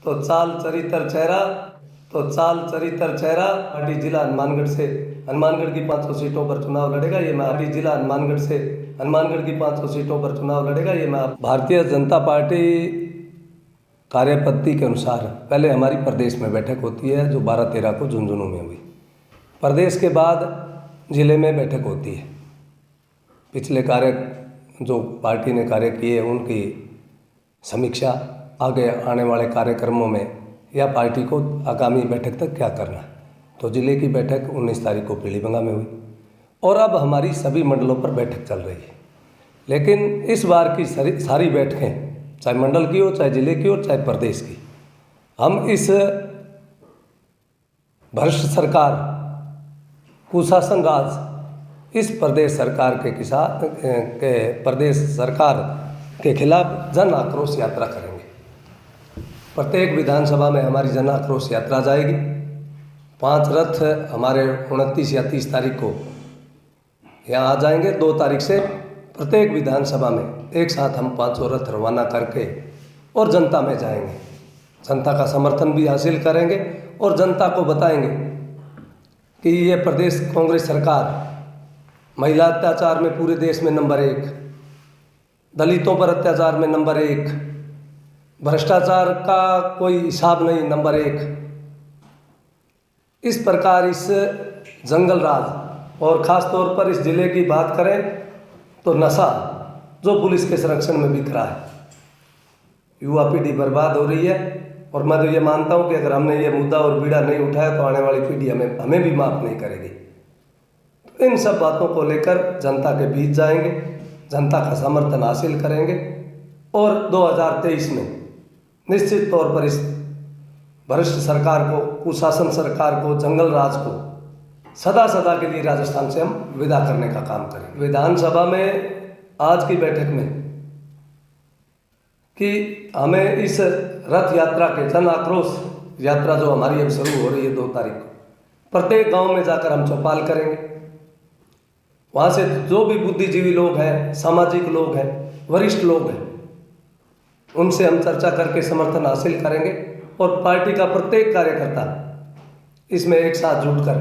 तो चाल चरित्र चेहरा पार्टी जिला हनुमानगढ़ की 500 सीटों पर चुनाव लड़ेगा। ये मैं जिला हनुमानगढ़ की 500 सीटों पर चुनाव लड़ेगा। ये मैं भारतीय जनता पार्टी कार्यपद्धति के अनुसार पहले हमारी प्रदेश में बैठक होती है जो 12-13 को झुंझुनू में हुई। प्रदेश के बाद जिले में बैठक होती है। पिछले कार्य जो पार्टी ने कार्य किए उनकी समीक्षा, आगे आने वाले कार्यक्रमों में या पार्टी को आगामी बैठक तक क्या करना है। तो जिले की बैठक 19 तारीख को पीलीभंगा में हुई और अब हमारी सभी मंडलों पर बैठक चल रही है। लेकिन इस बार की सारी बैठकें चाहे मंडल की हो, चाहे जिले की हो, चाहे प्रदेश की, हम इस भ्रष्ट सरकार, कुशासन राज, इस प्रदेश सरकार के खिलाफ जन आक्रोश यात्रा करेंगे। प्रत्येक विधानसभा में हमारी जन आक्रोश यात्रा जाएगी। 5 रथ हमारे 29 या 30 तारीख को यहाँ आ जाएंगे। 2 तारीख से प्रत्येक विधानसभा में एक साथ हम 500 रथ रवाना करके और जनता में जाएंगे। जनता का समर्थन भी हासिल करेंगे और जनता को बताएंगे कि ये प्रदेश कांग्रेस सरकार महिला अत्याचार में पूरे देश में नंबर 1, दलितों पर अत्याचार में नंबर 1, भ्रष्टाचार का कोई हिसाब नहीं, नंबर 1। इस प्रकार इस जंगल राज और ख़ास तौर पर इस जिले की बात करें तो नशा जो पुलिस के संरक्षण में बिक रहा है, युवा पीढ़ी बर्बाद हो रही है। और मैं तो ये मानता हूँ कि अगर हमने ये मुद्दा और बीड़ा नहीं उठाया तो आने वाली पीढ़ी हमें भी माफ़ नहीं करेगी। तो इन सब बातों को लेकर जनता के बीच जाएंगे, जनता का समर्थन हासिल करेंगे और 2023 में निश्चित तौर पर इस भ्रष्ट सरकार को, कुशासन सरकार को, जंगल राज को सदा के लिए राजस्थान से हम विदा करने का काम करें। विधानसभा में आज की बैठक में कि हमें इस रथ यात्रा के जन आक्रोश यात्रा जो हमारी अब शुरू हो रही है 2 तारीख को, प्रत्येक गांव में जाकर हम चौपाल करेंगे। वहाँ से जो भी बुद्धिजीवी लोग हैं, सामाजिक लोग हैं, वरिष्ठ लोग हैं, उनसे हम चर्चा करके समर्थन हासिल करेंगे और पार्टी का प्रत्येक कार्यकर्ता इसमें एक साथ जुटकर,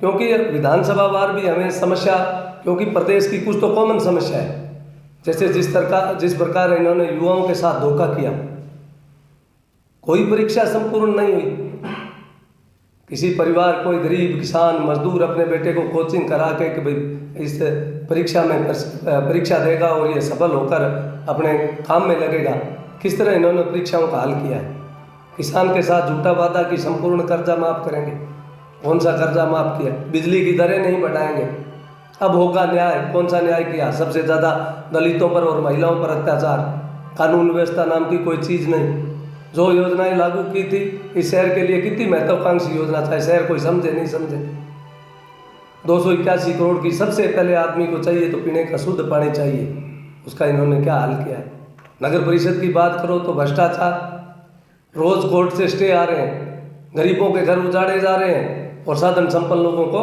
क्योंकि विधानसभा वार भी हमें समस्या, क्योंकि प्रदेश की कुछ तो कॉमन समस्या है। जैसे जिस प्रकार इन्होंने युवाओं के साथ धोखा किया, कोई परीक्षा संपूर्ण नहीं हुई। किसी परिवार, कोई गरीब किसान मजदूर अपने बेटे को कोचिंग करा के कि भाई इस परीक्षा में परीक्षा देगा और ये सफल होकर अपने काम में लगेगा, किस तरह इन्होंने परीक्षाओं का हल किया है। किसान के साथ झूठा वादा कि संपूर्ण कर्जा माफ़ करेंगे, कौन सा कर्जा माफ़ किया, बिजली की दरें नहीं बढ़ाएंगे। अब होगा न्याय, कौन सा न्याय किया, सबसे ज़्यादा दलितों पर और महिलाओं पर अत्याचार, कानून व्यवस्था नाम की कोई चीज़ नहीं। जो योजनाएं लागू की थी इस शहर के लिए, कितनी महत्वाकांक्षी योजना, चाहे शहर कोई समझे नहीं समझे। 281 करोड़ की सबसे पहले आदमी को चाहिए तो पीने का शुद्ध पानी चाहिए, उसका इन्होंने क्या हल किया है। नगर परिषद की बात करो तो भ्रष्टाचार, रोज कोर्ट से स्टे आ रहे हैं, गरीबों के घर उजाड़े जा रहे हैं और साधन संपन्न लोगों को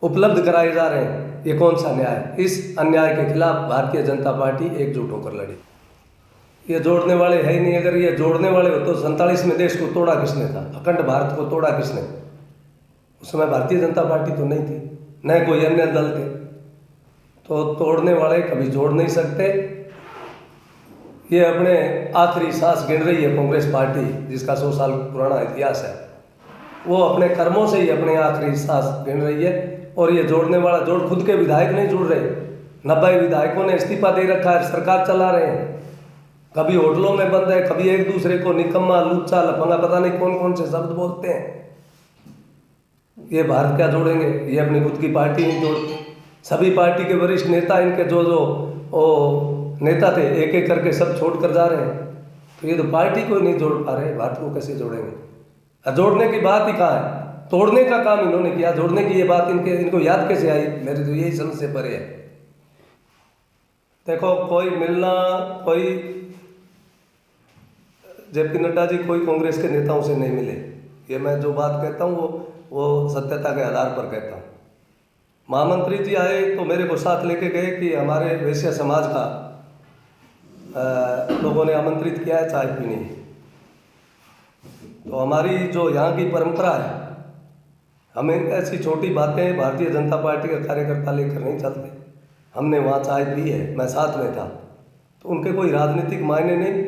उपलब्ध कराए जा रहे हैं। ये कौन सा न्याय है? इस अन्याय के खिलाफ भारतीय जनता पार्टी एकजुट होकर लड़ी। ये जोड़ने वाले है ही नहीं। अगर ये जोड़ने वाले हो तो 47 में देश को तोड़ा किसने था, अखंड भारत को तोड़ा किसने? उस समय भारतीय जनता पार्टी तो नहीं थी, न कोई अन्य दल थे। तो तोड़ने वाले कभी जोड़ नहीं सकते। ये अपने आखिरी सांस गिन रही है कांग्रेस पार्टी, जिसका 100 साल पुराना इतिहास है। वो अपने कर्मों से ही अपने आखिरी सांस गिन रही है। और ये जोड़ने वाला जोड़ खुद के विधायक नहीं जुड़ रहे। 90 विधायकों ने इस्तीफा दे रखा है, सरकार चला रहे हैं। कभी होटलों में बंद है, कभी एक दूसरे को निकम्मा, लुच्चा, लफंगा, पता नहीं कौन कौन से शब्द बोलते हैं। ये भारत क्या जोड़ेंगे? ये अपनी खुद की पार्टी नहीं जोड़ते। सभी पार्टी के वरिष्ठ नेता, इनके जो नेता थे, एक एक करके सब छोड़ कर जा रहे हैं। तो ये तो पार्टी को नहीं जोड़ पा रहे, भारत को कैसे जोड़ेंगे? जोड़ने की बात ही कहाँ है? तोड़ने का काम इन्होंने किया। जोड़ने की ये बात इनको याद कैसे आई? मेरे तो यही समझ से परे है। देखो, कोई मिलना, कोई जेपी नड्डा जी कोई कांग्रेस के नेताओं से नहीं मिले। ये मैं जो बात कहता हूँ वो सत्यता के आधार पर कहता हूँ। महामंत्री जी आए तो मेरे को साथ लेके गए कि हमारे वैश्य समाज का लोगों ने आमंत्रित किया है चाय पीने। तो हमारी जो यहाँ की परंपरा है, हमें ऐसी छोटी बातें भारतीय जनता पार्टी का कार्यकर्ता लेकर नहीं चलते। हमने वहाँ चाय पी है, मैं साथ में था, तो उनके कोई राजनीतिक मायने नहीं।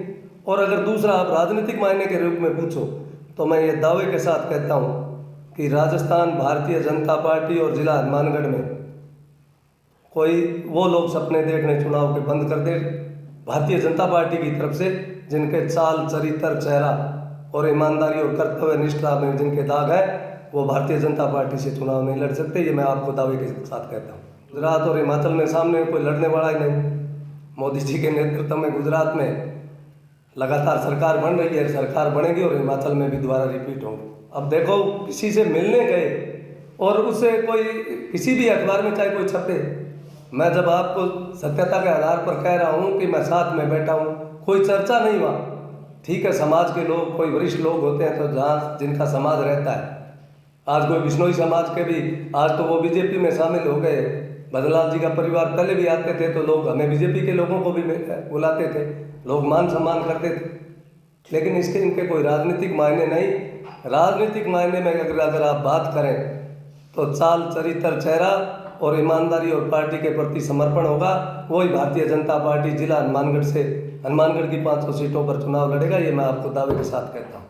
और अगर दूसरा आप राजनीतिक मायने के रूप में पूछो तो मैं ये दावे के साथ कहता हूँ कि राजस्थान भारतीय जनता पार्टी और जिला हनुमानगढ़ में कोई वो लोग सपने देखने चुनाव के बंद कर दे भारतीय जनता पार्टी की तरफ से, जिनके चाल चरित्र चेहरा और ईमानदारी और कर्तव्य निष्ठा में जिनके दाग है, वो भारतीय जनता पार्टी से चुनाव नहीं लड़ सकते। ये मैं आपको दावे के साथ कहता हूँ। गुजरात और हिमाचल में सामने कोई लड़ने वाला ही नहीं। मोदी जी के नेतृत्व में गुजरात में लगातार सरकार बन रही है, सरकार बनेगी और हिमाचल में भी दोबारा रिपीट होंगे। अब देखो, किसी से मिलने गए और उससे कोई किसी भी अखबार में चाहे कोई छपे, मैं जब आपको सत्यता के आधार पर कह रहा हूँ कि मैं साथ में बैठा हूँ, कोई चर्चा नहीं हुआ। ठीक है, समाज के लोग, कोई वरिष्ठ लोग होते हैं तो जहाँ जिनका समाज रहता है, आज कोई बिश्नोई समाज के भी, आज तो वो बीजेपी में शामिल हो गए। भजनलाल जी का परिवार पहले भी आते थे तो लोग हमें बीजेपी के लोगों को भी बुलाते थे, लोग मान सम्मान करते थे, लेकिन इसके इनके कोई राजनीतिक मायने नहीं। राजनीतिक मायने में अगर आप बात करें तो चाल चरित्र चेहरा और ईमानदारी और पार्टी के प्रति समर्पण होगा, वही भारतीय जनता पार्टी जिला हनुमानगढ़ से हनुमानगढ़ की 500 सीटों पर चुनाव लड़ेगा। ये मैं आपको दावे के साथ कहता हूँ।